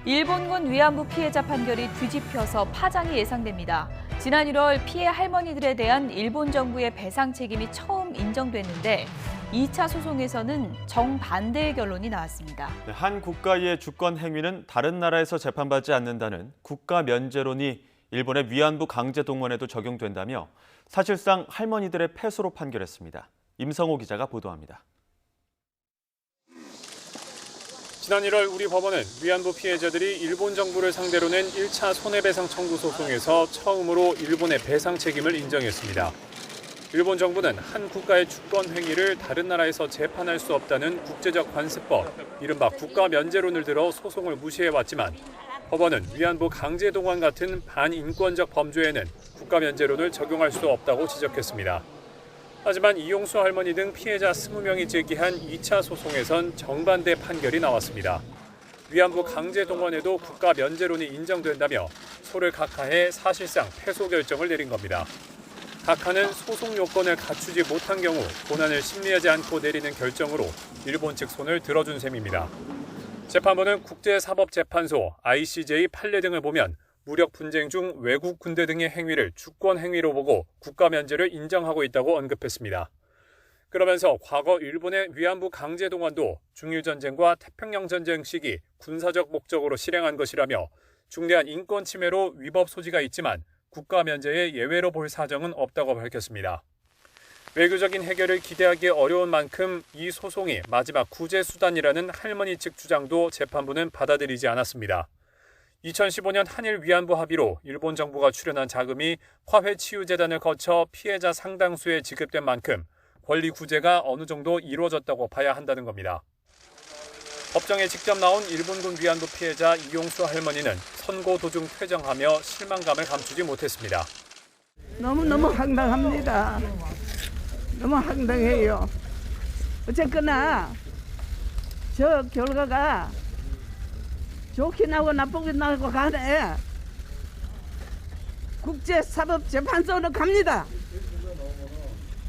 일본군 위안부 피해자 판결이 뒤집혀서 파장이 예상됩니다. 지난 1월 피해 할머니들에 대한 일본 정부의 배상 책임이 처음 인정됐는데 2차 소송에서는 정반대의 결론이 나왔습니다. 한 국가의 주권 행위는 다른 나라에서 재판받지 않는다는 국가 면제론이 일본의 위안부 강제 동원에도 적용된다며 사실상 할머니들의 패소로 판결했습니다. 임성호 기자가 보도합니다. 지난 1월 우리 법원은 위안부 피해자들이 일본 정부를 상대로 낸 1차 손해배상 청구 소송에서 처음으로 일본의 배상 책임을 인정했습니다. 일본 정부는 한 국가의 주권 행위를 다른 나라에서 재판할 수 없다는 국제적 관습법, 이른바 국가 면제론을 들어 소송을 무시해왔지만 법원은 위안부 강제 동원 같은 반인권적 범죄에는 국가 면제론을 적용할 수 없다고 지적했습니다. 하지만 이용수 할머니 등 피해자 20명이 제기한 2차 소송에선 정반대 판결이 나왔습니다. 위안부 강제 동원에도 국가 면제론이 인정된다며 소를 각하해 사실상 패소 결정을 내린 겁니다. 각하는 소송 요건을 갖추지 못한 경우 고난을 심리하지 않고 내리는 결정으로 일본 측 손을 들어준 셈입니다. 재판부는 국제사법재판소, ICJ 판례 등을 보면 무력 분쟁 중 외국 군대 등의 행위를 주권 행위로 보고 국가 면제를 인정하고 있다고 언급했습니다. 그러면서 과거 일본의 위안부 강제 동원도 중일전쟁과 태평양전쟁 시기 군사적 목적으로 실행한 것이라며 중대한 인권 침해로 위법 소지가 있지만 국가 면제의 예외로 볼 사정은 없다고 밝혔습니다. 외교적인 해결을 기대하기 어려운 만큼 이 소송이 마지막 구제 수단이라는 할머니 측 주장도 재판부는 받아들이지 않았습니다. 2015년 한일 위안부 합의로 일본 정부가 출연한 자금이 화훼치유재단을 거쳐 피해자 상당수에 지급된 만큼 권리 구제가 어느 정도 이루어졌다고 봐야 한다는 겁니다. 법정에 직접 나온 일본군 위안부 피해자 이용수 할머니는 선고 도중 퇴정하며 실망감을 감추지 못했습니다. 너무너무 황당합니다. 너무 황당해요. 어쨌거나 저 결과가 좋게 나고 나쁘게 나고 가네. 국제사법재판소로 갑니다.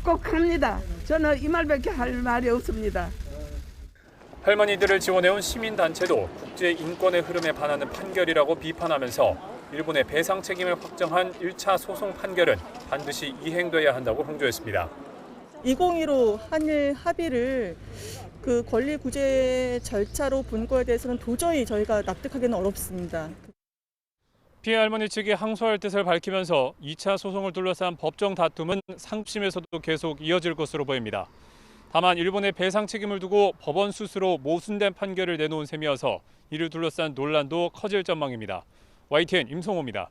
꼭 갑니다. 저는 이 말밖에 할 말이 없습니다. 할머니들을 지원해온 시민단체도 국제인권의 흐름에 반하는 판결이라고 비판하면서 일본의 배상 책임을 확정한 1차 소송 판결은 반드시 이행돼야 한다고 강조했습니다. 2015 한일 합의를 그 권리 구제 절차로 본 거에 대해서는 도저히 저희가 납득하기는 어렵습니다. 피해 할머니 측이 항소할 뜻을 밝히면서 2차 소송을 둘러싼 법정 다툼은 상심에서도 계속 이어질 것으로 보입니다. 다만 일본의 배상 책임을 두고 법원 스스로 모순된 판결을 내놓은 셈이어서 이를 둘러싼 논란도 커질 전망입니다. YTN 임성호입니다.